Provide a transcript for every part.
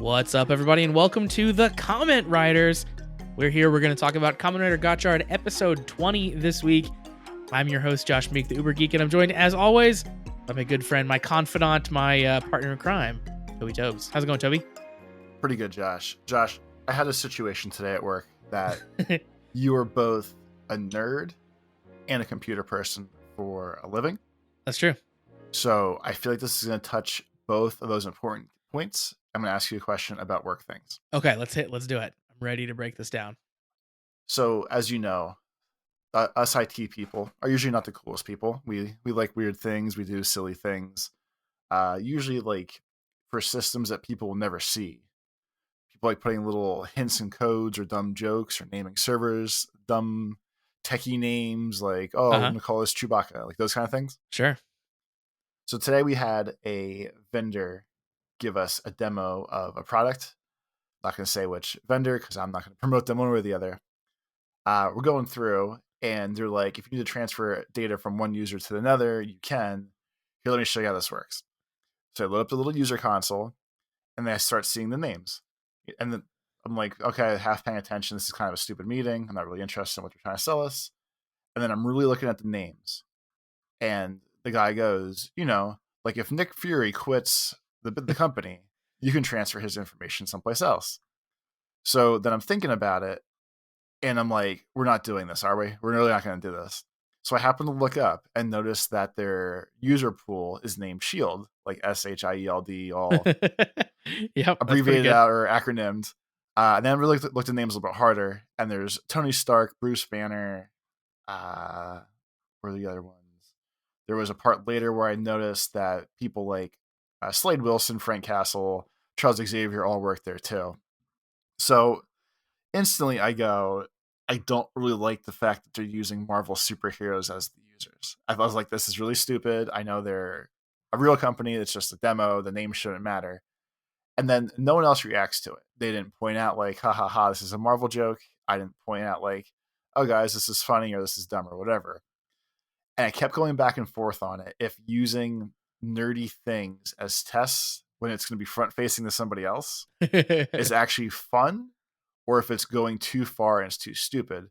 What's up, everybody, and welcome to the Comment Riders. We're going to talk about Kamen Rider Gotchard episode 20 this week. I'm your host, Josh Meek, the Uber Geek, and I'm joined, as always, by my good friend, my confidant, my partner in crime, Toby Tobes. How's it going, Toby? Pretty good, Josh. Josh, I had a situation today at work that you are both a nerd and a computer person for a living. That's true. So I feel like this is going to touch both of those important points. I'm going to ask you a question about work things. Okay, let's do it. I'm ready to break this down. So, as you know, us IT people are usually not the coolest people. We like weird things. We do silly things. Usually, like for systems that people will never see. People like putting little hints and codes or dumb jokes or naming servers, dumb techie names like, oh, I'm going to call this Chewbacca, like those kind of things. Sure. So today we had a vendor give us a demo of a product. Not going to say which vendor because I'm not going to promote them one way or the other. We're going through and they're like, if you need to transfer data from one user to another, you can. Here, let me show you how this works. So I load up the little user console and then I start seeing the names. And then I'm like, okay, half paying attention. This is kind of a stupid meeting. I'm not really interested in what they're trying to sell us. And then I'm really looking at the names. And the guy goes, like if Nick Fury quits the company, you can transfer his information someplace else. So then I'm thinking about it and I'm like, we're not doing this, are we? We're really not going to do this. So I happen to look up and notice that their user pool is named Shield, like SHIELD, all Yep, abbreviated out or acronymed. And then I really looked at names a little bit harder. And there's Tony Stark, Bruce Banner, where are the other ones? There was a part later where I noticed that people like Slade Wilson, Frank Castle, Charles Xavier all work there too. So instantly I go, I don't really like the fact that they're using Marvel superheroes as the users. I was like, this is really stupid. I know they're a real company. It's just a demo. The name shouldn't matter. And then no one else reacts to it. They didn't point out like, ha ha ha, this is a Marvel joke. I didn't point out like, oh guys, this is funny or this is dumb or whatever. And I kept going back and forth on it. If using nerdy things as tests when it's going to be front facing to somebody else is actually fun, or if it's going too far and it's too stupid.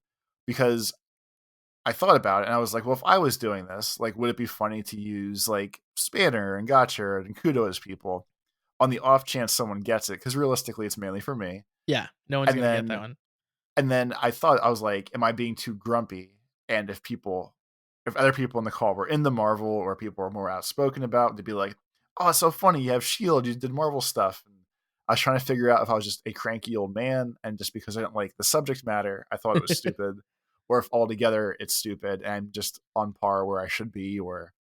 Because I thought about it and I was like, well, if I was doing this, like, would it be funny to use like Spanner and Gotchard and Kudo as people on the off chance someone gets it? Because realistically, it's mainly for me. Yeah, no one's going to get that one. And then I was like, am I being too grumpy? And if other people in the call were in the Marvel or people were more outspoken about, they'd be like, oh, it's so funny. You have S.H.I.E.L.D. You did Marvel stuff. And I was trying to figure out if I was just a cranky old man and just because I didn't like the subject matter, I thought it was stupid, or if altogether it's stupid and just on par where I should be, or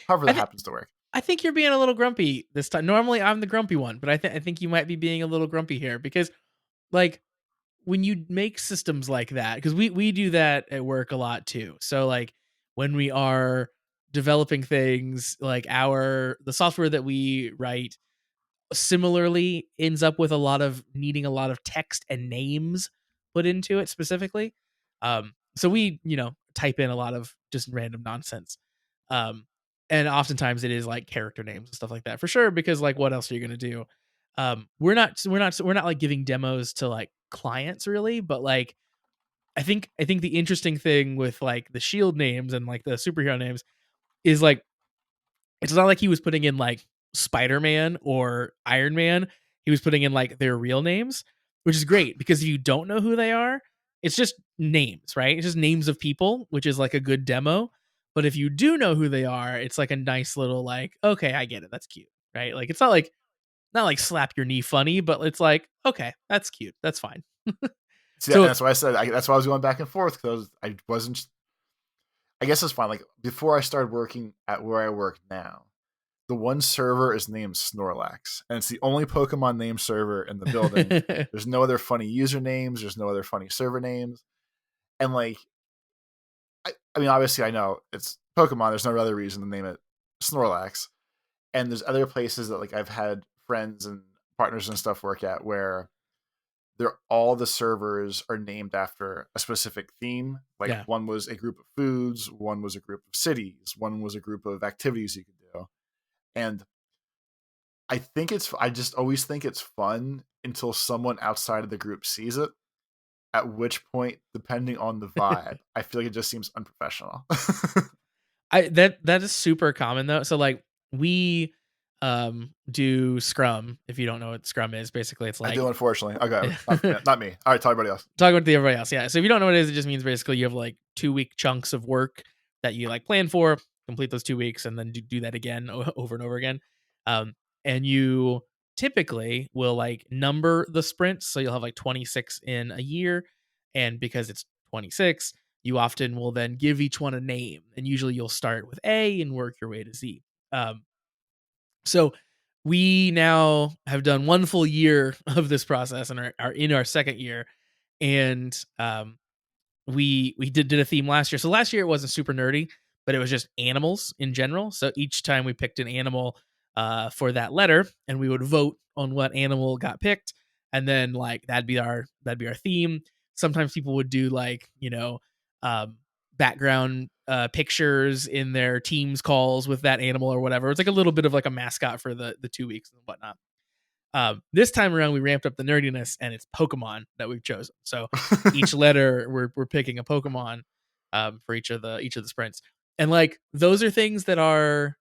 however that happens to work. I think you're being a little grumpy this time. Normally I'm the grumpy one, but I think you might be being a little grumpy here because like when you make systems like that, because we do that at work a lot too. So like when we are developing things, like the software that we write similarly ends up with needing a lot of text and names put into it specifically. So we, type in a lot of just random nonsense. And oftentimes it is like character names and stuff like that for sure, because like what else are you going to do? We're not like giving demos to like clients really, but like I think the interesting thing with like the shield names and like the superhero names is like it's not like he was putting in like Spider-Man or Iron Man. He was putting in like their real names, which is great because if you don't know who they are, it's just names, right? It's just names of people, which is like a good demo. But if you do know who they are, it's like a nice little like, okay, I get it. That's cute, right? Like it's not like slap your knee funny, but it's like, okay, that's cute. That's fine. See, So that's why I said that's why I was going back and forth because I wasn't. I guess it's fine. Like before I started working at where I work now, the one server is named Snorlax, and it's the only Pokemon named server in the building. There's no other funny usernames. There's no other funny server names, and like, I mean, obviously, I know it's Pokemon. There's no other reason to name it Snorlax. And there's other places that like I've had friends and partners and stuff work at where all the servers are named after a specific theme. Like one was a group of foods, one was a group of cities, one was a group of activities you could do. And I just always think it's fun until someone outside of the group sees it. At which point, depending on the vibe, I feel like it just seems unprofessional. That is super common though. So like we do Scrum. If you don't know what Scrum is, basically it's I do, like unfortunately. Okay, not me. All right, tell everybody else. talk about the everybody else. Yeah. So if you don't know what it is, it just means basically you have like 2 week chunks of work that you like plan for, complete those 2 weeks, and then do that again over and over again. Um, and you typically will like number the sprints. So you'll have like 26 in a year. And because it's 26, you often will then give each one a name. And usually you'll start with A and work your way to Z. Um, so we now have done one full year of this process and are in our second year. And we did a theme last year. So last year it wasn't super nerdy, but it was just animals in general. So each time we picked an animal for that letter, and we would vote on what animal got picked, and then like that'd be our theme. Sometimes people would do like um, background pictures in their teams calls with that animal or whatever. It's like a little bit of like a mascot for the 2 weeks and whatnot. This time around, we ramped up the nerdiness, and it's Pokemon that we've chosen. So each letter, we're picking a Pokemon for each of the sprints, and like those are things that are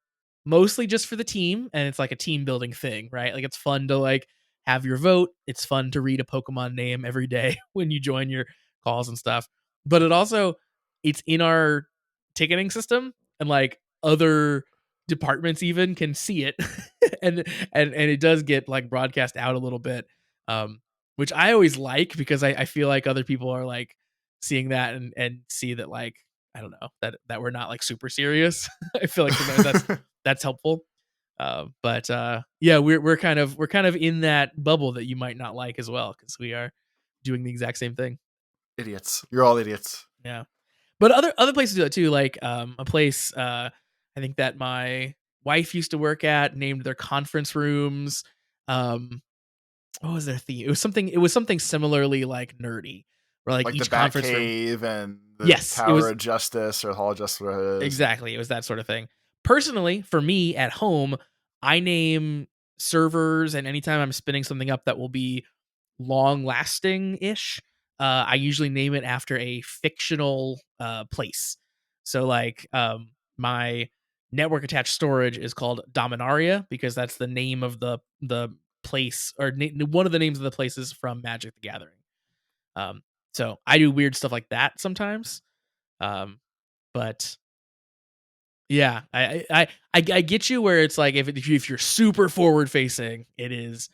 mostly just for the team, and it's like a team building thing, right? Like it's fun to like have your vote. It's fun to read a Pokemon name every day when you join your calls and stuff. But it's in our ticketing system, and like other departments even can see it and it does get like broadcast out a little bit, um which I always like because I feel like other people are like seeing that and see that like I don't know that we're not like super serious. I feel like sometimes that's helpful. But yeah, we're kind of in that bubble that you might not like as well because we are doing the exact same thing. Idiots. You're all idiots. Yeah. But other places do it too, like a place I think that my wife used to work at named their conference rooms. Um, what was their theme? It was something similarly like nerdy, where like Like the each conference room. Batcave and the Yes, it Tower was of Justice or Hall of Justice, whatever it is. exactly. It was that sort of thing. Personally, for me at home, I name servers, and anytime I'm spinning something up that will be long lasting ish, I usually name it after a fictional place. So like my network attached storage is called Dominaria because that's the name of the place or one of the names of the places from Magic the Gathering. Um, so I do weird stuff like that sometimes. But yeah, I get you where it's like if you're super forward facing, it is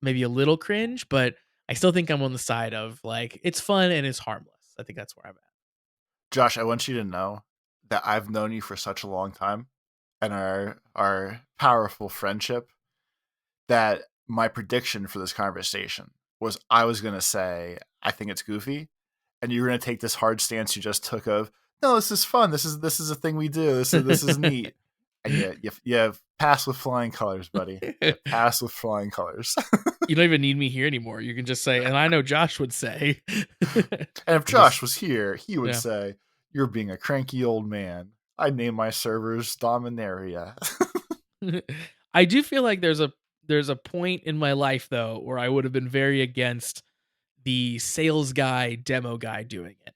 maybe a little cringe, but I still think I'm on the side of like it's fun and it's harmless. I think that's where I'm Josh, I want you to know that I've known you for such a long time and our powerful friendship that my prediction for this conversation was I was going to say I think it's goofy, and you're going to take this hard stance you just took of no, this is fun. This is a thing we do. This is neat. And you pass with flying colors, buddy. You at. pass with flying colors. You don't even need me here anymore. You can just say, and I know Josh would say, And if and just Josh was here, he would yeah. say, "You're being a cranky old man. I'd name my servers Dominaria." I do feel like there's a point in my life though where I would have been very against the sales guy demo guy doing it.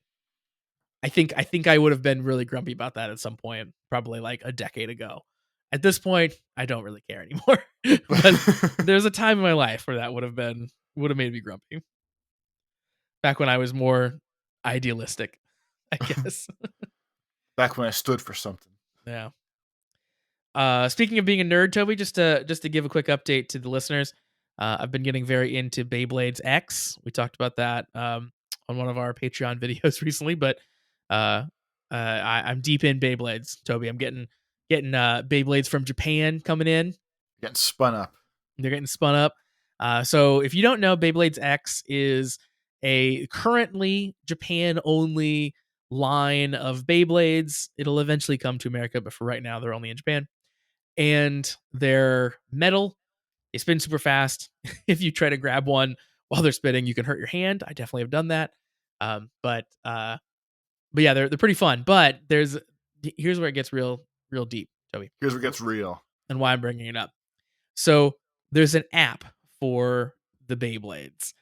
I think I would have been really grumpy about that at some point, probably like a decade ago. At this point, I don't really care anymore. But there's a time in my life where that would have made me grumpy. Back when I was more idealistic, I guess. Back when I stood for something. Yeah. Speaking of being a nerd, Toby, just to give a quick update to the listeners, I've been getting very into Beyblades X. We talked about that on one of our Patreon videos recently, but I'm deep in Beyblades, Toby. I'm getting Beyblades from Japan coming in. Getting spun up. They're getting spun up. So if you don't know, Beyblades X is a currently Japan only line of Beyblades. It'll eventually come to America, but for right now, they're only in Japan. And they're metal. They spin super fast. If you try to grab one while they're spinning, you can hurt your hand. I definitely have done that. But yeah, they're pretty fun. But here's where it gets real deep, Toby, Here's where it gets real. and why I'm bringing it up. So there's an app for the Beyblades,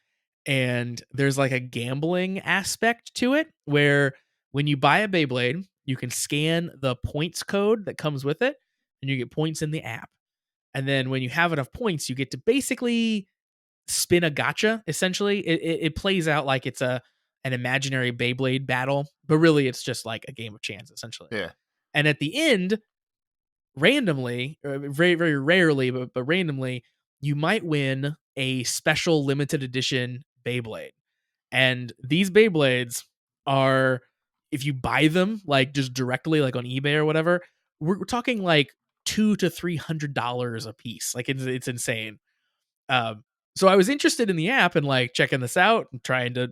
and there's like a gambling aspect to it where when you buy a Beyblade, you can scan the points code that comes with it, and you get points in the app. And then when you have enough points, you get to basically spin a gotcha. Essentially, it plays out like it's a an imaginary Beyblade battle, but really it's just like a game of chance, essentially. Yeah. And at the end, randomly, very very rarely, but randomly, you might win a special limited edition Beyblade. And these Beyblades are, if you buy them like just directly like on eBay or whatever, we're talking like $200 to $300 a piece. Like it's insane. Um, so I was interested in the app and like checking this out and trying to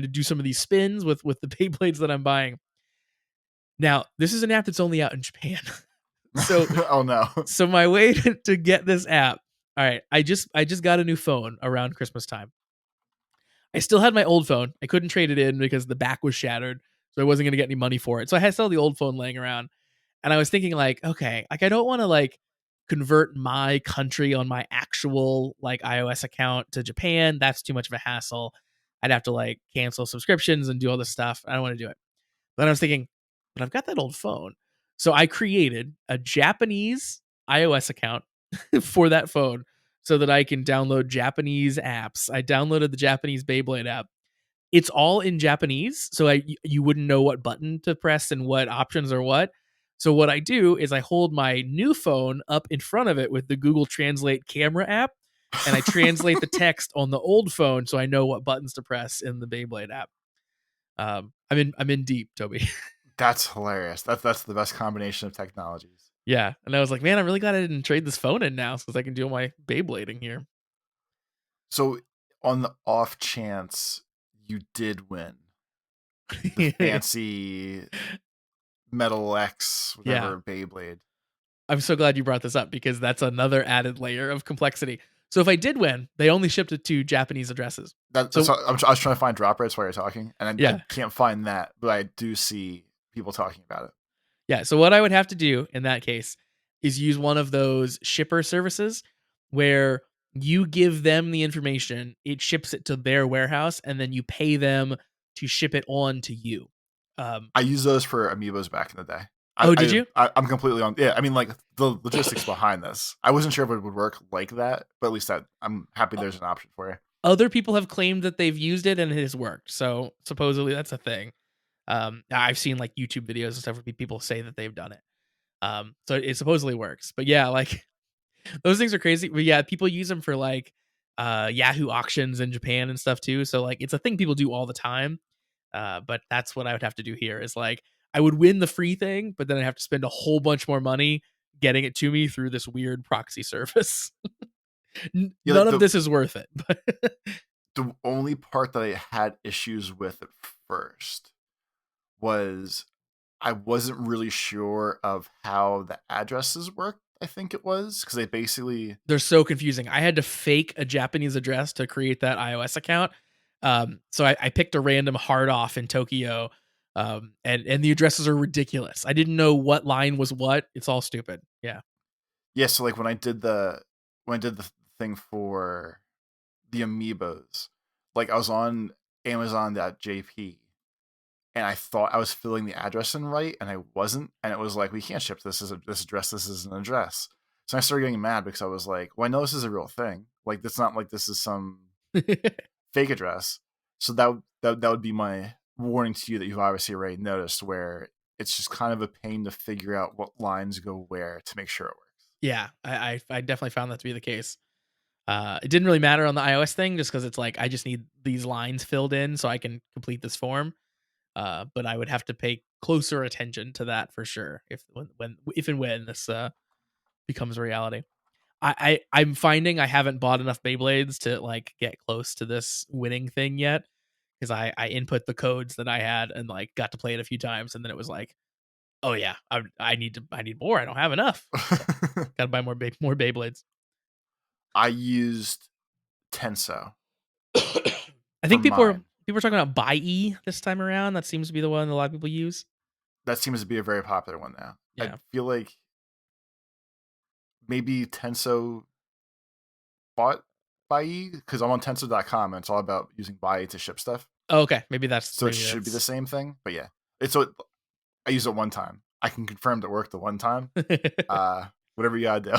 do some of these spins with the Beyblades that I'm buying. Now, this is an app that's only out in Japan. so Oh no. so my way to get this app. All right, I just got a new phone around Christmas time. I still had my old phone. I couldn't trade it in because the back was shattered, so I wasn't gonna get any money for it. So I had still the old phone laying around, and I was thinking like, okay, like I don't want to like convert my country on my actual like iOS account to Japan. That's too much of a hassle. I'd have to like cancel subscriptions and do all this stuff. I don't want to do it. Then I was thinking, but I've got that old phone. So I created a Japanese iOS account for that phone so that I can download Japanese apps. I downloaded the Japanese Beyblade app. It's all in Japanese, so you wouldn't know what button to press and what options are what. So what I do is I hold my new phone up in front of it with the Google Translate camera app, and I translate the text on the old phone so I know what buttons to press in the Beyblade app. I'm in deep, Toby. That's hilarious. That's the best combination of technologies. Yeah, and I was like, man, I'm really glad I didn't trade this phone in now because I can do all my Beyblading here. So, on the off chance you did win the fancy Metal X Yeah, whatever Beyblade, I'm so glad you brought this up because that's another added layer of complexity. So if I did win, they only shipped it to Japanese addresses. that's So I was trying to find drop rates while you're talking, and I yeah, can't find that, but I do see people talking about it. yeah. So what I would have to do in that case is use one of those shipper services where you give them the information, it ships it to their warehouse, and then you pay them to ship it on to you. Um, I used those for amiibos back in the day. oh, did you? I'm completely on. Yeah, I mean, like the logistics behind this. I wasn't sure if it would work like that, but at least that I'm happy there's an option for you. Other people have claimed that they've used it and it has worked. So supposedly that's a thing. I've seen like YouTube videos and stuff where people say that they've done it. So it supposedly works. But yeah, like those things are crazy. But yeah, people use them for like Yahoo auctions in Japan and stuff too. So like it's a thing people do all the time. But that's what I would have to do here is like I would win the free thing, but then I have to spend a whole bunch more money getting it to me through this weird proxy service. Yeah, like None of this is worth it. But the only part that I had issues with at first was I wasn't really sure of how the addresses worked. I think it was because they basically they're so confusing. I had to fake a Japanese address to create that iOS account. So I picked a random hard off in Tokyo. And the addresses are ridiculous. I didn't know what line was what. It's all stupid. Yeah. yeah. So like when I did the thing for the amiibos, like I was on Amazon.jp and I thought I was filling the address in right, and I wasn't, and it was like we can't ship this address. This is an address. So I started getting mad because I was like, well, I know this is a real thing. Like it's not like this is some fake address. So that would be my warning to you that you've obviously already noticed, where it's just kind of a pain to figure out what lines go where to make sure it works. Yeah. I definitely found that to be the case. It didn't really matter on the iOS thing just because it's like I just need these lines filled in so I can complete this form. But I would have to pay closer attention to that for sure when if and when this becomes a reality. I'm finding I haven't bought enough Beyblades to like get close to this winning thing yet because I input the codes that I had and like got to play it a few times and then it was like, oh yeah, I need more. I don't have enough. So gotta buy more Beyblades. I used Tenso I for think mine. people are talking about Buy E this time around. That seems to be the one a lot of people use. That seems to be a very popular one now. I Yeah. feel like maybe Tenso bought Bai because I'm on Tensor.com and it's all about using Bai to ship stuff. Oh, okay, maybe that's So it should be the same thing. But yeah, it's what I used it one time. I can confirm that it worked the one time. Whatever you gotta do.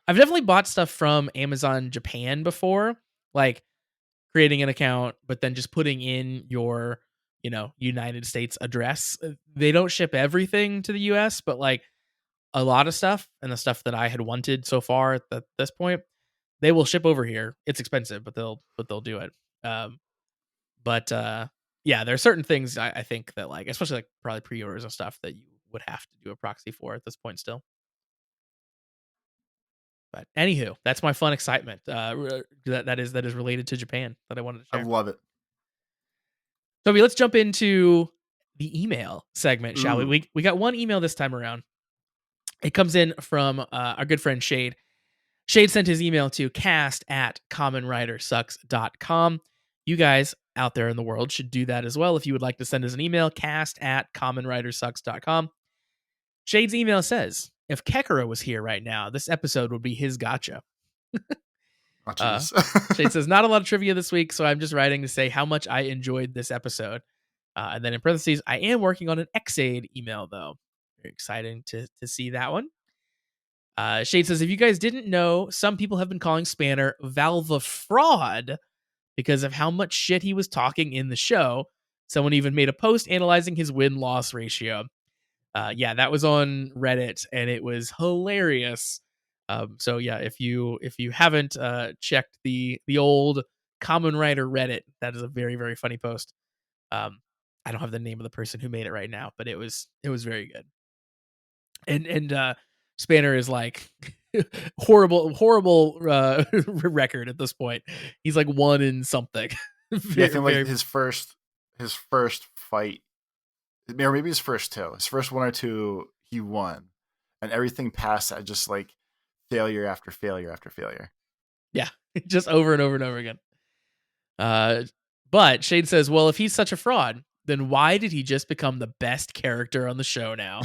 I've definitely bought stuff from Amazon Japan before, like creating an account, but then just putting in your, United States address. They don't ship everything to the US, but like a lot of stuff and the stuff that I had wanted so far at this point, they will ship over here. It's expensive, but they'll do it. Um, but yeah, there are certain things I think that like, especially like probably pre-orders and stuff that you would have to do a proxy for at this point still. But anywho, that's my fun excitement. That is related to Japan that I wanted to I share. love it. Toby, let's jump into the email segment, shall we? Ooh, We got one email this time around. It comes in from our good friend Shade. Shade sent his email to cast@commonwritersucks.com. You guys out there in the world should do that as well if you would like to send us an email, cast@commonwritersucks.com. Shade's email says, if Kekara was here right now, this episode would be his gotcha. oh Uh, jeez. Shade says, not a lot of trivia this week, so I'm just writing to say how much I enjoyed this episode. And then in parentheses, I am working on an Xaid email, though. Very exciting to see that one. Shade says, if you guys didn't know, some people have been calling Spanner Valve a fraud because of how much shit he was talking in the show. Someone even made a post analyzing his win-loss ratio. Yeah, that was on Reddit, and it was hilarious. So yeah, if you haven't checked the old Kamen Rider Reddit, that is a very very funny post. I don't have the name of the person who made it right now, but it was very good. And Spanner is like horrible record at this point. He's like one in something. Yeah, I very, think like very, his first fight, or maybe his first two, his first one or two, he won, and everything past that just like failure after failure after failure. yeah, just over and over and over again. Uh, but Shade says, well, if he's such a fraud, then why did he just become the best character on the show now?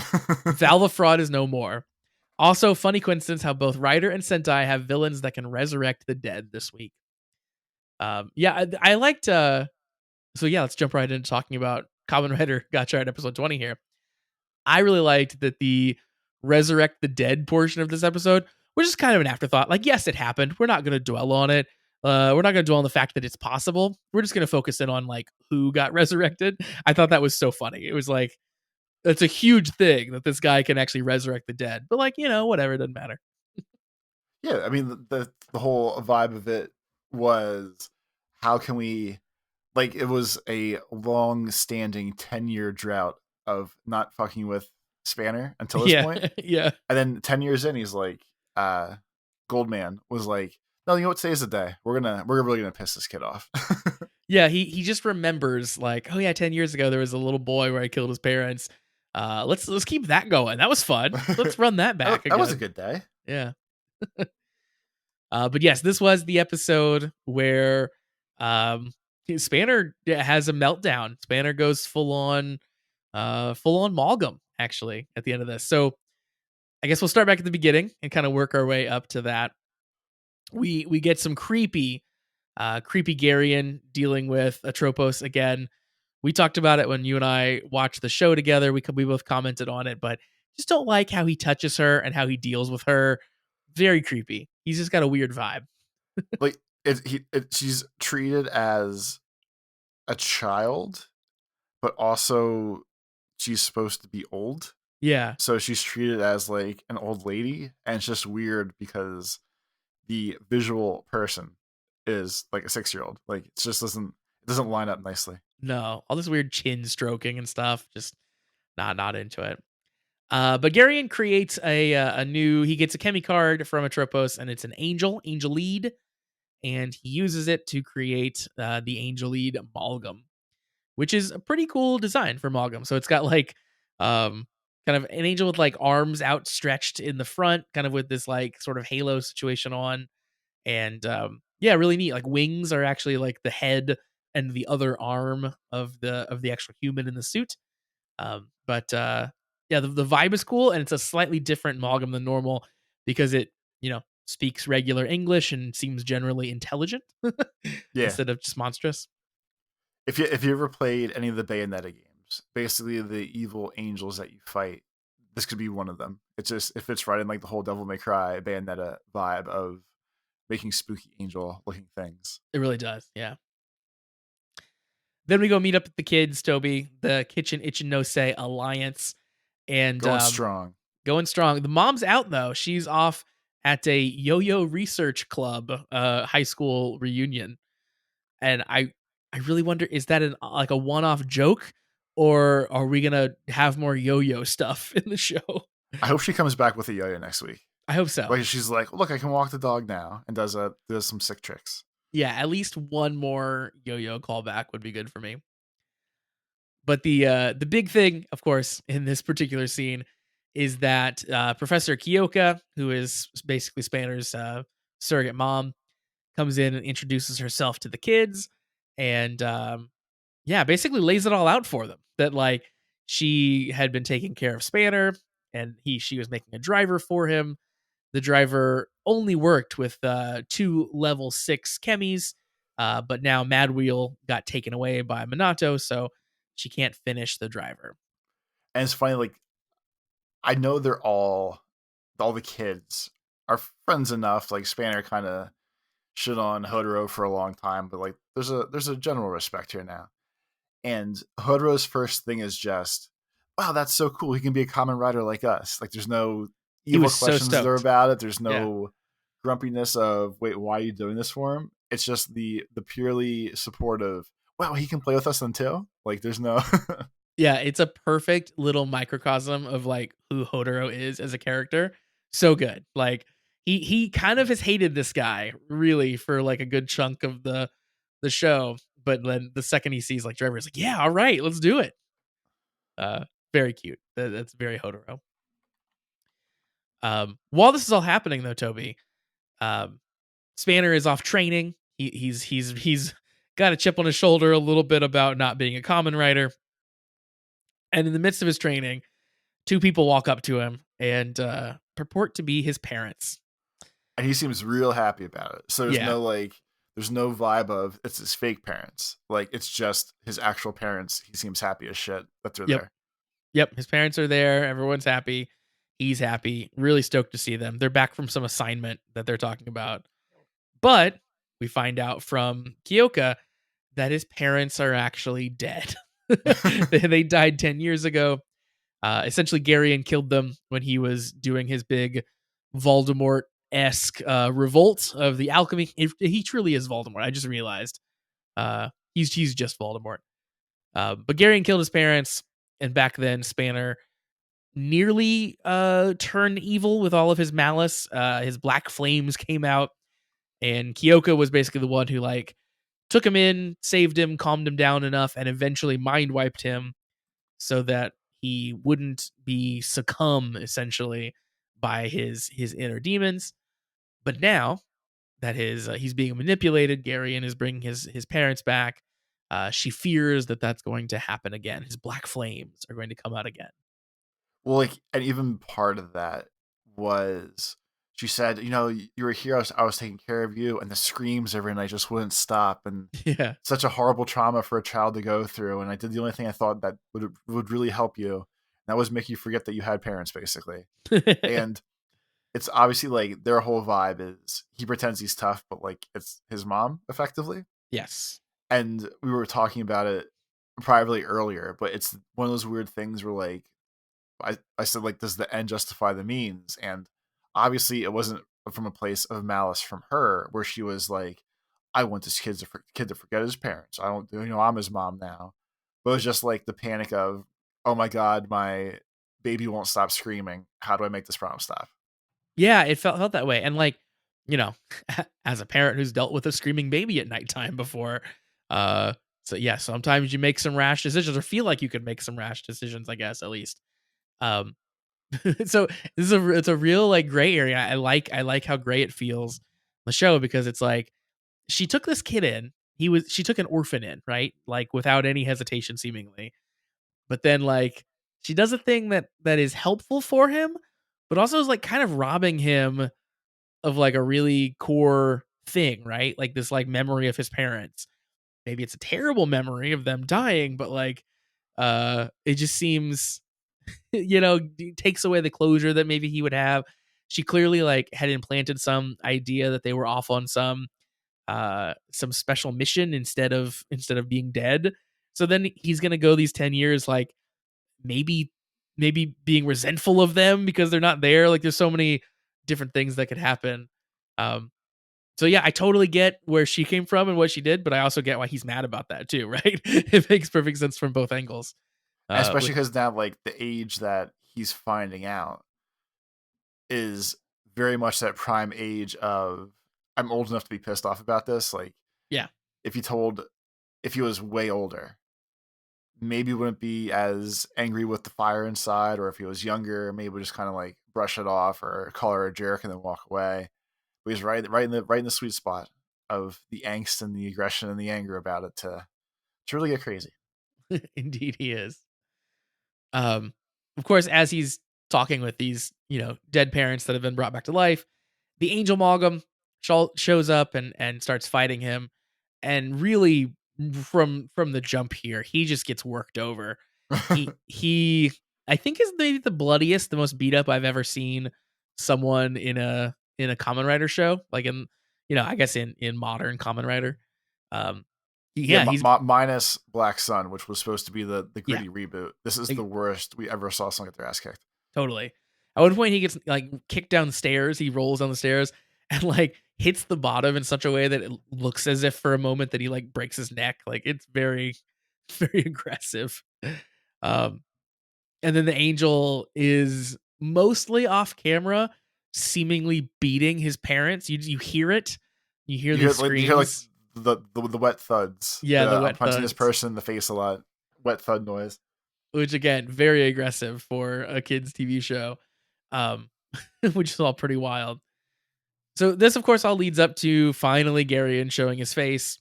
Valve Fraud is no more. Also, funny coincidence how both Ryder and Sentai have villains that can resurrect the dead this week. Yeah, I liked. So yeah, let's jump right into talking about Kamen Rider Gotchard episode 20 here. I really liked that the resurrect the dead portion of this episode was just kind of an afterthought. Like, yes, it happened. We're not going to dwell on it. We're not going to dwell on the fact that it's possible. We're just going to focus in on like who got resurrected. I thought that was so funny. It was like it's a huge thing that this guy can actually resurrect the dead. But like, whatever, it doesn't matter. Yeah, I mean the whole vibe of it was how can we, like, it was a long standing 10-year drought of not fucking with Spanner until this Yeah, point. yeah, And then 10 years in, he's like, Goldman was like, no, you know what, today's the day. We're really gonna piss this kid off. yeah. He just remembers like, oh yeah, 10 years ago there was a little boy where I killed his parents. Let's keep that going. That was fun. Let's run that back That was a again. good day. Yeah. But yes, this was the episode where um, Spanner has a meltdown. Spanner goes full on Malgam actually at the end of this. So I guess we'll start back at the beginning and kind of work our way up to that. We get some creepy Garion dealing with Atropos again. We talked about it when you and I watched the show together. We both commented on it, but just don't like how he touches her and how he deals with her. Very creepy. He's just got a weird vibe. Like she's treated as a child, but also she's supposed to be old. Yeah. So she's treated as like an old lady, and it's just weird because the visual person is like a 6-year-old. Like it just doesn't line up nicely. No, all this weird chin stroking and stuff. Just not into it. But Garion creates a new. He gets a chemi card from Atropos, and it's an angel lead, and he uses it to create the angel lead amalgam, which is a pretty cool design for amalgam. So it's got like um kind of an angel with like arms outstretched in the front, kind of with this like sort of halo situation on, and yeah, really neat. Like wings are actually like the head and the other arm of the actual human in the suit. But yeah, the vibe is cool, and it's a slightly different amalgam than normal because it speaks regular English and seems generally intelligent Yeah. instead of just monstrous. If you ever played any of the Bayonetta games, basically the evil angels that you fight, this could be one of them. It's just it fits right in like the whole Devil May Cry Bayonetta vibe of making spooky angel looking things. It really does. Yeah. Then we go meet up with the kids, Toby, the Kitchen Itchin' No Say Alliance, and Going strong. going strong. The mom's out though. She's off at a yo-yo research club, high school reunion. And I really wonder, is that an like a one-off joke, or are we gonna have more yo-yo stuff in the show? I hope she comes back with a yo-yo next week. I hope so. Like she's like, look, I can walk the dog now, and does some sick tricks. Yeah, at least one more yo-yo callback would be good for me. But the big thing, of course, in this particular scene is that Professor Kyoka, who is basically Spanner's surrogate mom, comes in and introduces herself to the kids, and yeah, basically lays it all out for them. That like she had been taking care of Spanner, and she was making a driver for him. The driver only worked with 2 level 6 chemis, but now Mad Wheel got taken away by Minato, so she can't finish the driver. And it's funny, like I know they're all the kids are friends enough. Like Spanner kind of shit on Hodoro for a long time, but like there's a general respect here now. And Hodoro's first thing is just, wow, that's so cool. He can be a common rider like us. Like there's no He evil was so questions there stoked. about it. There's Yeah. no grumpiness of, wait, why are you doing this for him? It's just the purely supportive, wow, he can play with us until like there's no Yeah, it's a perfect little microcosm of like who Hodoro is as a character. So good. Like he kind of has hated this guy really for like a good chunk of the show, but then the second he sees like Trevor, is like, yeah, all right, let's do it. Uh, Very cute. That's very Hodoro. While this is all happening though, Toby, um, Spanner is off training. He's got a chip on his shoulder a little bit about not being a common writer, and in the midst of his training, 2 people walk up to him and purport to be his parents. and he seems real happy about it. So Yeah. there's no vibe of it's his fake parents. Like it's just his actual parents. He seems happy as shit that they're Yep. there. Yep. His parents are there. Everyone's happy. He's happy. Really stoked to see them. They're back from some assignment that they're talking about. But we find out from Kyoka that his parents are actually dead. They died 10 years ago. Essentially, Garion killed them when he was doing his big Voldemort esque revolt of the alchemy. He truly is Voldemort. I just realized he's just Voldemort. But Garion killed his parents, and back then Spanner nearly turned evil with all of his malice. His black flames came out, and Kyoka was basically the one who like took him in, saved him, calmed him down enough, and eventually mind wiped him so that he wouldn't be succumb essentially by his inner demons. But now that he's being manipulated, Garion is bringing his parents back. She fears that that's going to happen again. His black flames are going to come out again. Well, like, and even part of that was she said, you know, you were here, I was taking care of you, and the screams every night just wouldn't stop, and Yeah. such a horrible trauma for a child to go through. And I did the only thing I thought that would really help you, and that was make you forget that you had parents, basically. And it's obviously like their whole vibe is he pretends he's tough, but like it's his mom, effectively. Yes. And we were talking about it privately earlier, but it's one of those weird things where like I said, like, does the end justify the means? And obviously, it wasn't from a place of malice from her, where she was like, I want this kid to forget his parents. I don't, you know, I'm his mom now. But it was just like the panic of, oh my God, my baby won't stop screaming. How do I make this problem stop? Yeah, it felt that way. And like, you know, as a parent who's dealt with a screaming baby at nighttime before, uh, so yeah, sometimes you make some rash decisions or feel like you could make some rash decisions, I guess, at least. Um, so this is it's a real like gray area. I like how gray it feels the show because it's like she took this kid in. She took an orphan in, right? Like without any hesitation seemingly. But then like she does a thing that is helpful for him, but also is like kind of robbing him of like a really core thing, right? Like this like memory of his parents. Maybe it's a terrible memory of them dying, but like it just seems takes away the closure that maybe he would have. She clearly like had implanted some idea that they were off on some special mission instead of being dead. So then he's gonna go these 10 years like maybe maybe being resentful of them because they're not there. Like there's so many different things that could happen. Um so yeah, I totally get where she came from and what she did, but I also get why he's mad about that too, right? It makes perfect sense from both angles. Especially With because now, like, the age that he's finding out is very much that prime age of I'm old enough to be pissed off about this. Like, yeah, if he told, if he was way older, maybe wouldn't be as angry with the fire inside, or if he was younger, maybe would just kind of like brush it off or call her a jerk and then walk away. But he's right in the sweet spot of the angst and the aggression and the anger about it to really get crazy. indeed he is. Of course, as he's talking with these, dead parents that have been brought back to life, the Angel Amalgam shows up and starts fighting him, and really from the jump here, he just gets worked over. He I think is maybe the bloodiest, the most beat up I've ever seen someone in a Kamen Rider show, like I guess in modern Kamen Rider. Um, Yeah, yeah, he's minus Black Sun, which was supposed to be the yeah, gritty reboot. This is the like, worst we ever saw someone get their ass kicked. totally. At one point, he gets like kicked down the stairs. He rolls down the stairs and like hits the bottom in such a way that it looks as if for a moment that he like breaks his neck. Like it's very, very aggressive. Um, and then the angel is mostly off camera, seemingly beating his parents. You hear it. You hear these You hear like screams. the wet thuds. Yeah, the I'm wet punching this thuds, person in the face a lot. Wet thud noise. which again, very aggressive for a kids TV show. Um, which is all pretty wild. So this, of course, all leads up to finally Garion showing his face,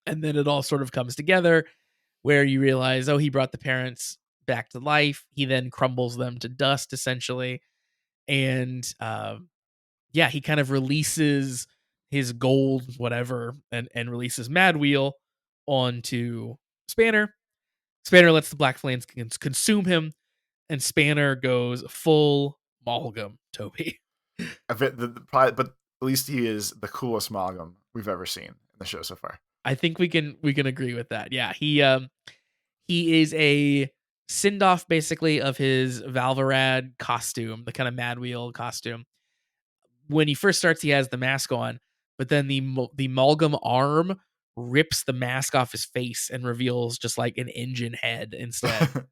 and then it all sort of comes together where you realize, oh, he brought the parents back to life. He then crumbles them to dust, essentially, and yeah, he kind of releases his gold, whatever, and releases Mad Wheel onto Spanner. Spanner lets the Black Flames consume him, and Spanner goes full Malgam, Toby. But at least he is the coolest Malgam we've ever seen in the show so far. I think we can agree with that. Yeah, he is a send off basically of his Valvarad costume, the kind of Mad Wheel costume. When he first starts, he has the mask on, but then the Malgam arm rips the mask off his face and reveals just like an engine head instead.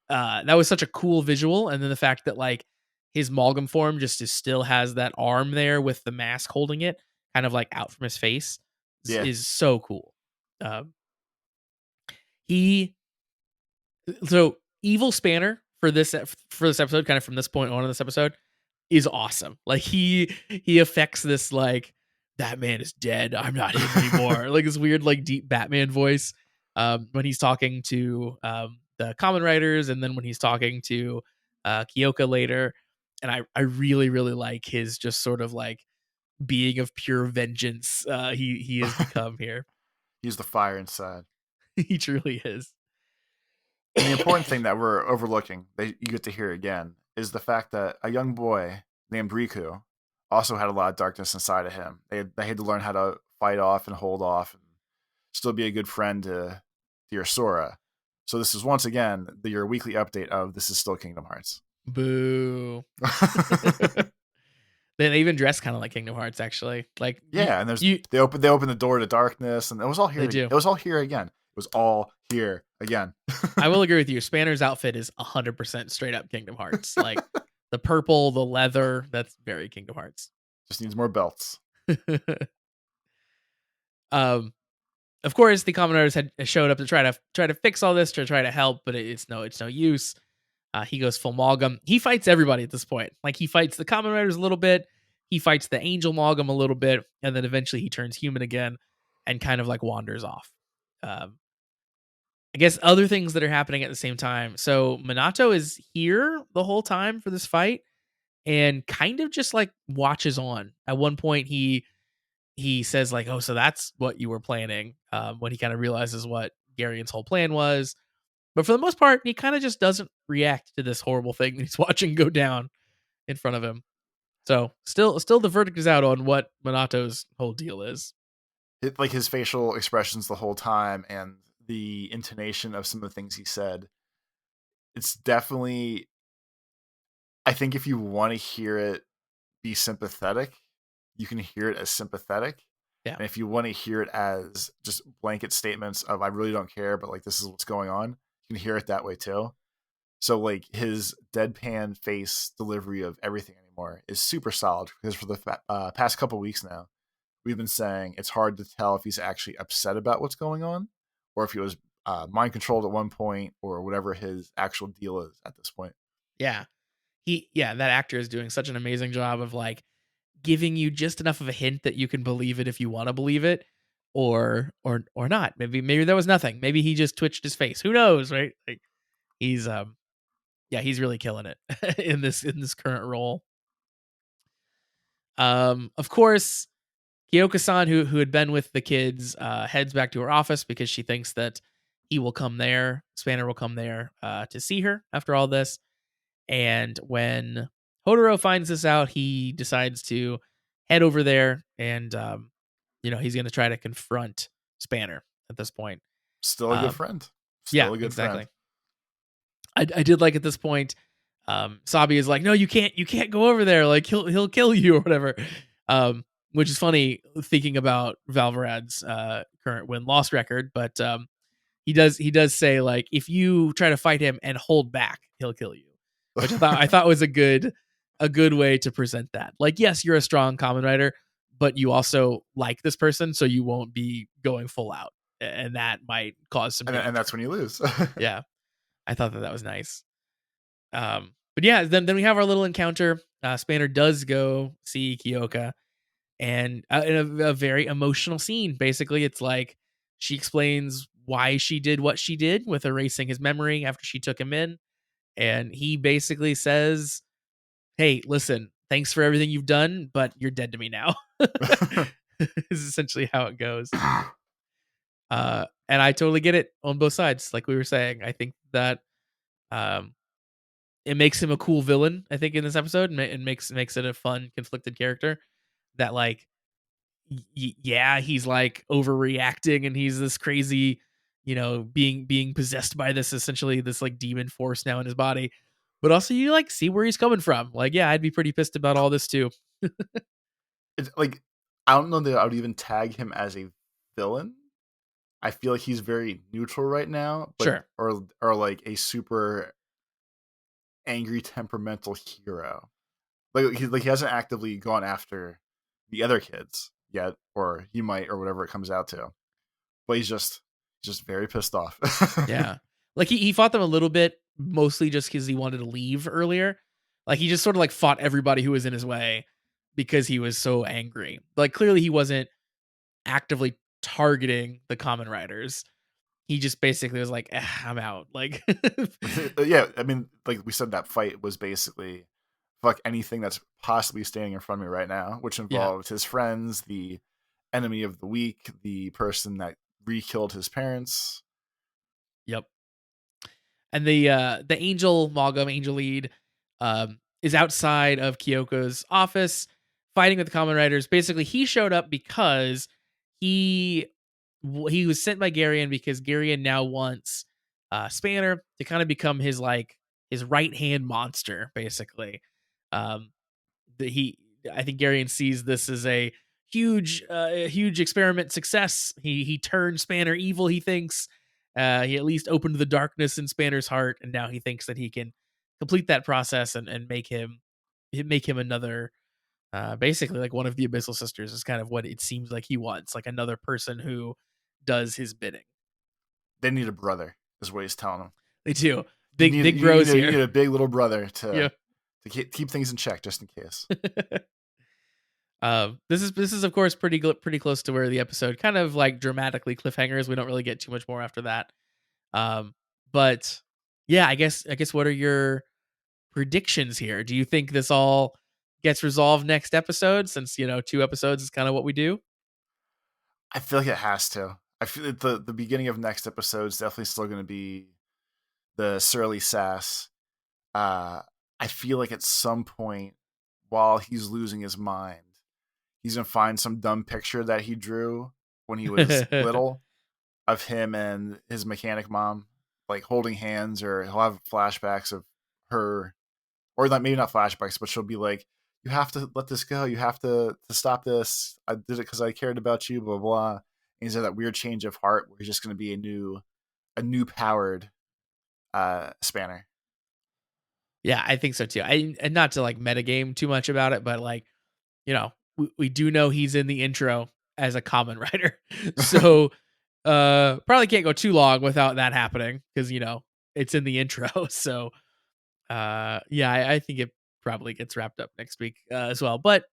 That was such a cool visual, and then the fact that like his Malgam form just still has that arm there with the mask holding it, kind of like out from his face, Yeah, is so cool. Um, he so evil Spanner for this episode, kind of from this point on in this episode, is awesome. Like he affects this like that man is dead. I'm not him anymore. Like this weird like deep Batman voice when he's talking to the Kamen Riders, and then when he's talking to Kyoka later. And I really really like his just sort of like being of pure vengeance. He has become here. he's the fire inside. He truly is. And the important thing that we're overlooking, that you get to hear again, is the fact that a young boy named Riku also had a lot of darkness inside of him. They had to learn how to fight off and hold off and still be a good friend to your Sora. So this is once again your weekly update of This Is Still Kingdom Hearts. Boo. They even dress kind of like Kingdom Hearts, actually. Like Yeah, and you they open the door to darkness, and it was all here. they It do. was all here again. It was all here again. I will agree with you. Spanner's outfit is 100% straight up Kingdom Hearts. Like the purple, the leather, that's very Kingdom Hearts. Just needs more belts. um, of course, the commoners had showed up to try to fix all this, to try to help, but it's no use. He goes full Malgam. He fights everybody at this point. Like he fights the Kamen Riders a little bit. He fights the Angel Malgam a little bit, and then eventually he turns human again, and kind of like wanders off. Um, I guess other things that are happening at the same time. So Minato is here the whole time for this fight, and kind of just like watches on. At one point, he says like, "Oh, so that's what you were planning." When he kind of realizes what Garion's whole plan was, but for the most part, he kind of just doesn't react to this horrible thing that he's watching go down in front of him. So still the verdict is out on what Monato's whole deal is. Like his facial expressions the whole time and the intonation of some of the things he said. It's definitely, I think if you want to hear it be sympathetic, you can hear it as sympathetic. Yeah. And if you want to hear it as just blanket statements of I really don't care, but like this is what's going on, you can hear it that way too. So like his deadpan face delivery of everything anymore is super solid because for the past couple weeks now, we've been saying it's hard to tell if he's actually upset about what's going on or if he was mind controlled at one point or whatever his actual deal is at this point. Yeah. That actor is doing such an amazing job of like giving you just enough of a hint that you can believe it if you want to believe it, or not. Maybe there was nothing. Maybe he just twitched his face. Who knows, right? Like he's yeah, he's really killing it in this current role. Of course, Kyoko-san, who had been with the kids, heads back to her office because she thinks that he will come there. Spanner will come there to see her after all this. And when Hodoro finds this out, he decides to head over there and, he's going to try to confront Spanner at this point. Still a good Um, friend. yeah, Still a good friend. exactly. I did like at this point, Sabi is like, no, you can't go over there. Like he'll kill you or whatever. Which is funny thinking about Valverad's current win loss record, but he does say like if you try to fight him and hold back, he'll kill you, which I thought was a good way to present that. Like, yes, you're a strong Kamen Rider, but you also like this person, so you won't be going full out, and that might cause some danger. And that's when you lose. Yeah, I thought that was nice. But yeah, then we have our little encounter. Spanner does go see Kyoka, and in a very emotional scene. Basically, it's like she explains why she did what she did with erasing his memory after she took him in, and he basically says, "Hey, listen, thanks for everything you've done, but you're dead to me now." Is essentially how it goes. And I totally get it on both sides. Like we were saying, I think that um, it makes him a cool villain. I think in this episode, and makes it a fun, conflicted character that like yeah, he's like overreacting and he's this crazy, being possessed by this essentially this like demon force now in his body. But also you like see where he's coming from. Like, yeah, I'd be pretty pissed about all this too. It's like I don't know that I would even tag him as a villain. I feel like he's very neutral right now, but Sure. or like a super angry temperamental hero. Like he hasn't actively gone after the other kids yet, or he might, or whatever it comes out to. But he's just very pissed off. Yeah. Like he fought them a little bit, mostly just because he wanted to leave earlier. Like he just sort of like fought everybody who was in his way because he was so angry. Like clearly he wasn't actively targeting the common riders. He just basically was like, I'm out. Like, Yeah, I mean, like we said, that fight was basically fuck anything that's possibly standing in front of me right now, which yeah, involved his friends, the enemy of the week, the person that re-killed his parents. yep. And the angel Malgum, angel lead, is outside of Kyoko's office fighting with the common riders. Basically, he showed up because he he was sent by Garion because Garion now wants Spanner to kind of become his like his right hand monster, basically. Um, he I think Garion sees this as a huge experiment success. He turned Spanner evil, he thinks. He at least opened the darkness in Spanner's heart, and now he thinks that he can complete that process and make him another basically like one of the Abyssal Sisters is kind of what it seems like he wants, like another person who does his bidding. They need a brother, is what he's telling them. They do. You Big need big you need bros a, you here. need a big little brother Yeah. to keep things in check, just in case. This is of course pretty close to where the episode kind of like dramatically cliffhangers. We don't really get too much more after that. Um, but yeah, I guess what are your predictions here. Do you think this all gets resolved next episode since, 2 episodes is kind of what we do? I feel like it has to. I feel that the beginning of next episode is definitely still going to be the surly sass. Uh, I feel like at some point while he's losing his mind, he's gonna find some dumb picture that he drew when he was little of him and his mechanic mom, like holding hands, or he'll have flashbacks of her, or not, maybe not flashbacks, but she'll be like, "You have to let this go. You have to stop this. I did it because I cared about you." Blah blah. And he's at that weird change of heart where he's just gonna be a new powered Spanner. Yeah, I think so too. And not to like metagame too much about it, but like, we do know he's in the intro as a common writer. So probably can't go too long without that happening because it's in the intro. So yeah, I think it probably gets wrapped up next week as well. But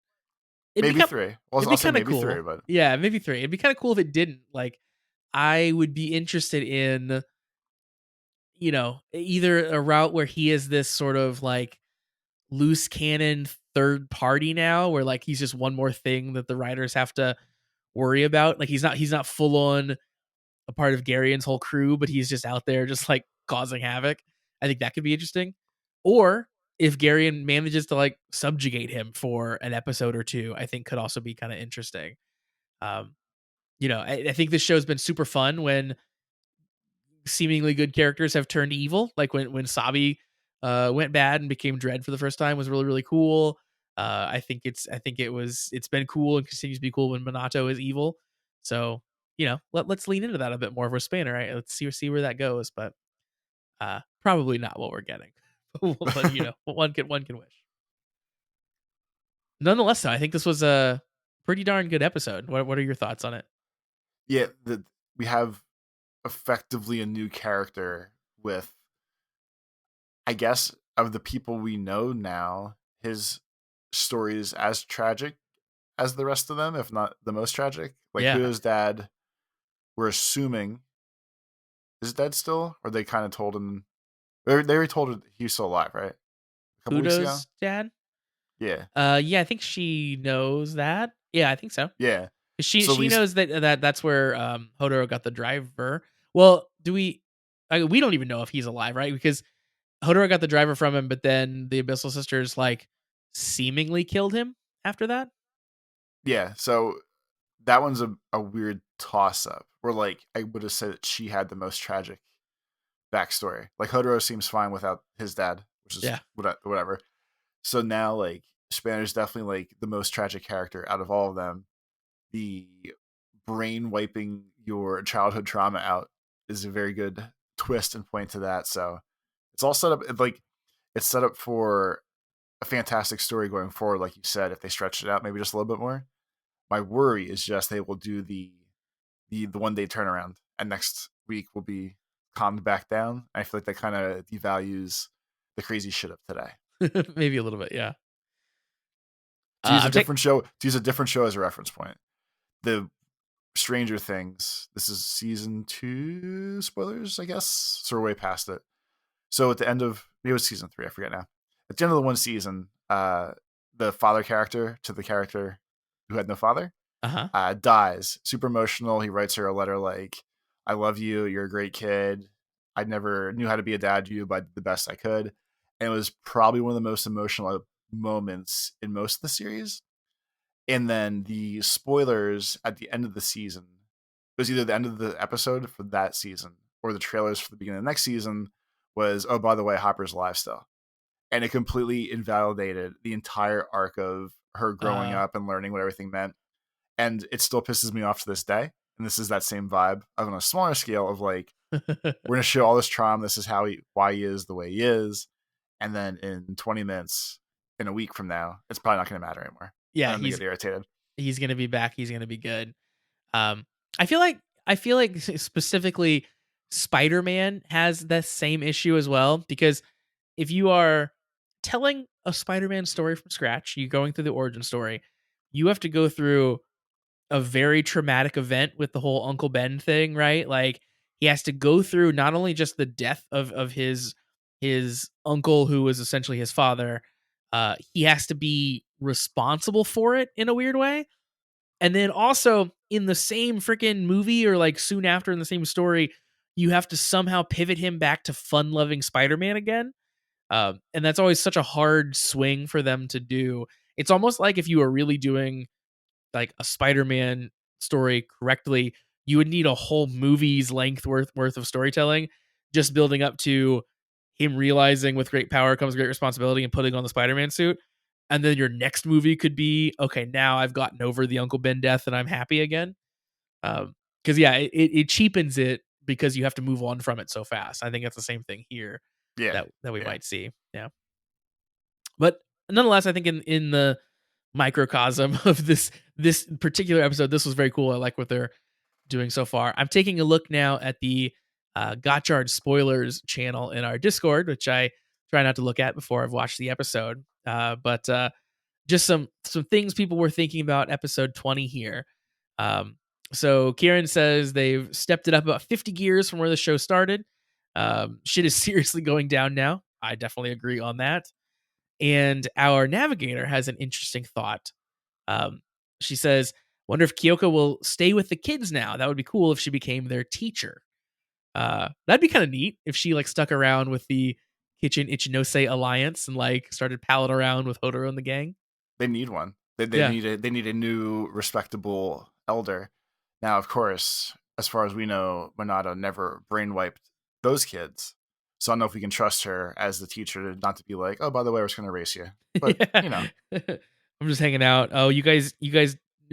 it'd be Maybe kind three. Well, it'd I'll be say kind of maybe three, cool. but Yeah, maybe three. It'd be kind of cool if it didn't. Like, I would be interested in either a route where he is this sort of like loose cannon third party now, where like he's just one more thing that the writers have to worry about. Like he's not full on a part of Garion's whole crew, but he's just out there just like causing havoc. I think that could be interesting. Or if Garion manages to like subjugate him for an episode or two, I think could also be kind of interesting. Um, I think this show's been super fun when seemingly good characters have turned evil. Like when Sabi went bad and became Dread for the first time was really really cool. It's been cool and continues to be cool when Minato is evil. So let's lean into that a bit more for Spanner. Right? Let's see where that goes. But probably not what we're getting. But one can wish. Nonetheless, though, I think this was a pretty darn good episode. What are your thoughts on it? yeah, we have effectively a new character with, I guess, of the people we know now, his story is as tragic as the rest of them, if not the most tragic. Like Yeah, Hugo's dad, we're assuming is dead still, or they kind of told him they already told her he was still alive, right? A couple weeks ago. Udo's dad. Yeah, Yeah, I think she knows that. Yeah, I think so. yeah. 'Cause She So at she least knows that's where Hodoro got the driver. Well, we don't even know if he's alive, right? Because Hodoro got the driver from him, but then the Abyssal Sisters like seemingly killed him after that. yeah. So that one's a weird toss up. Where like I would have said that she had the most tragic backstory. Like Hodoro seems fine without his dad, which is Yeah. whatever. So now like Spanner's definitely like the most tragic character out of all of them. The brain wiping your childhood trauma out is a very good twist and point to that. So it's all set up like it's set up for a fantastic story going forward, like you said, if they stretch it out maybe just a little bit more. My worry is just they will do the 1 day turnaround and next week will be calmed back down. I feel like that kind of devalues the crazy shit of today. Maybe a little bit, yeah. To use a I'm taking different show, to use a different show as a reference point, the Stranger Things. This is season 2 spoilers, I guess. So we're way past it. So at the end of maybe it was season 3, I forget now. At the end of the one season, the father character to the character who had no father Uh-huh. dies. Super emotional. He writes her a letter like, "I love you. You're a great kid. I never knew how to be a dad to you, but I did the best I could." And it was probably one of the most emotional moments in most of the series. And then the spoilers at the end of the season, it was either the end of the episode for that season or the trailers for the beginning of the next season was, "Oh, by the way, Hopper's alive still." And it completely invalidated the entire arc of her growing Uh up and learning what everything meant. And it still pisses me off to this day. And this is that same vibe on a smaller scale of like, we're gonna show all this trauma. This is why he is the way he is. And then in 20 minutes, in a week from now, it's probably not gonna matter anymore. And yeah, I'm gonna get irritated. he's gonna be back. He's gonna be good. Um, I feel like specifically Spider-Man has the same issue as well because if you are telling a Spider-Man story from scratch, you going through the origin story, you have to go through a very traumatic event with the whole Uncle Ben thing, right? Like he has to go through not only just the death of his his uncle, who was essentially his father, he has to be responsible for it in a weird way. And then also in the same freaking movie, or like soon after in the same story, you have to somehow pivot him back to fun loving Spider-Man again. And that's always such a hard swing for them to do. It's almost like if you were really doing like a Spider-Man story correctly, you would need a whole movie's length worth of storytelling, just building up to him realizing with great power comes great responsibility and putting on the Spider-Man suit. And then your next movie could be, okay, now I've gotten over the Uncle Ben death and I'm happy again. Because yeah, it cheapens it because you have to move on from it so fast. I think that's the same thing here Yeah, that we yeah. might see. Yeah, but nonetheless, I think in the microcosm of this particular episode, this was very cool. I like what they're doing so far. I'm taking a look now at the Gotchard spoilers channel in our Discord, which I try not to look at before I've watched the episode. But just some things people were thinking about episode 20 here. So Kieran says they've stepped it up about 50 gears from where the show started. Shit is seriously going down now. I definitely agree on that. And our navigator has an interesting thought. She says, "Wonder if Kyoko will stay with the kids now. That would be cool if she became their teacher. That'd be kind of neat if she like stuck around with the Kitchen Ichinose Alliance and like started palling around with Hodoro and the gang." They need one. They Yeah. need a new respectable elder. Now, of course, as far as we know, Monada never brainwiped those kids. So I don't know if we can trust her as the teacher not to be like, oh, by the way, we're just gonna erase you. But you know. Yeah. I'm just hanging out. Oh, you guys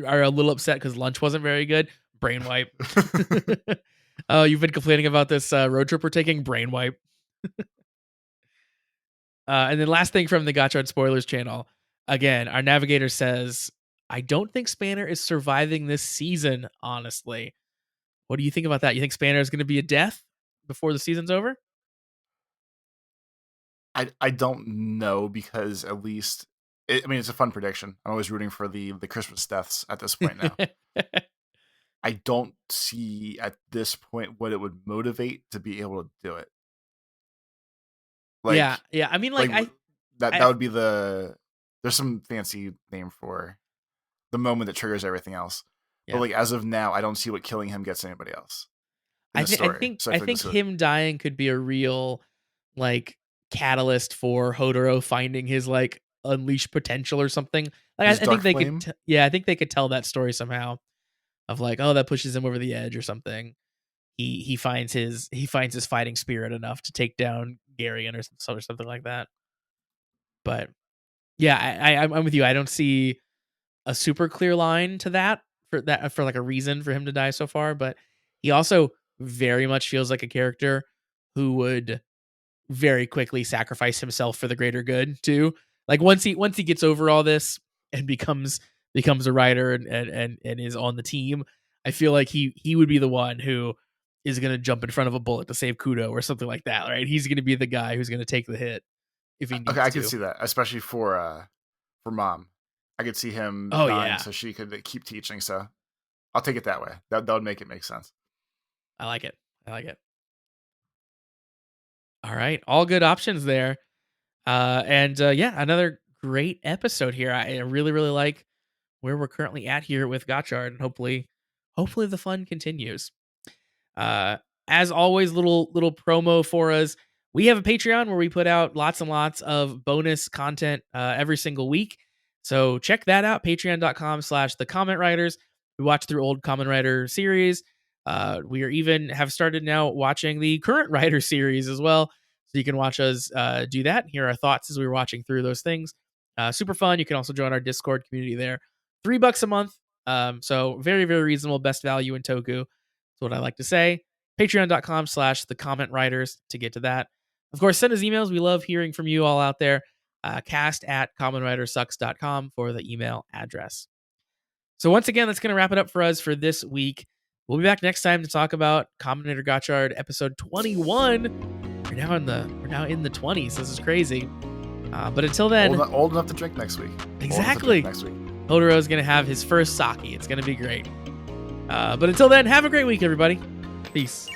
are a little upset because lunch wasn't very good. Brain wipe. Oh, you've been complaining about this road trip we're taking. Brain wipe. And then last thing from the Gotchard spoilers channel. Again, our navigator says, "I don't think Spanner is surviving this season, honestly." What do you think about that? You think Spanner is going to be a death before the season's over? I don't know because at least I mean it's a fun prediction. I'm always rooting for the Christmas deaths at this point now. I don't see at this point what it would motivate to be able to do it. Like Yeah, yeah. I mean, like like that I would be there's some fancy name for the moment that triggers everything else. But yeah. like as of now, I don't see what killing him gets anybody else in I the think I story. think So I I feel like think this would him dying could be a real like catalyst for Hodoro finding his like unleashed potential or something. Like his I think dark they could flame. yeah, I think they could tell that story somehow of like, oh, that pushes him over the edge or something. He finds his fighting spirit enough to take down Garion or something like that. But yeah, I'm with you. I don't see a super clear line to that for like a reason for him to die so far, but he also very much feels like a character who would very quickly sacrifice himself for the greater good too. Like once he gets over all this and becomes a writer and is on the team, I feel like he would be the one who is going to jump in front of a bullet to save Kudo or something like that, right? He's going to be the guy who's going to take the hit if he Okay, needs I could to. see that, especially for mom. I could see him Oh dying yeah, so she could keep teaching. So I'll take it that way. That would make sense. I like it. I like it. All right, all good options there. And yeah, another great episode here. I really, really like where we're currently at here with Gotchard, and hopefully the fun continues. Uh, as always, little promo for us. We have a Patreon where we put out lots and lots of bonus content every single week. So check that out, patreon.com/the comment writers. We watch through old Kamen Rider series. We are even have started now watching the current Rider series as well. So you can watch us do that and hear our thoughts as we were watching through those things. Super fun. You can also join our Discord community there. $3 a month. So very, very reasonable. Best value in Toku. That's what I like to say. Patreon.com/the comment writers to get to that. Of course, send us emails. We love hearing from you all out there. Cast@commonwritersucks.com for the email address. So once again, that's going to wrap it up for us for this week. We'll be back next time to talk about Combinator Gotchard episode 21. We're now in the 20s. This is crazy. But until then, Old enough to drink next week. Exactly. Next week. Hodoro is going to have his first sake. It's going to be great. But until then, have a great week, everybody. Peace.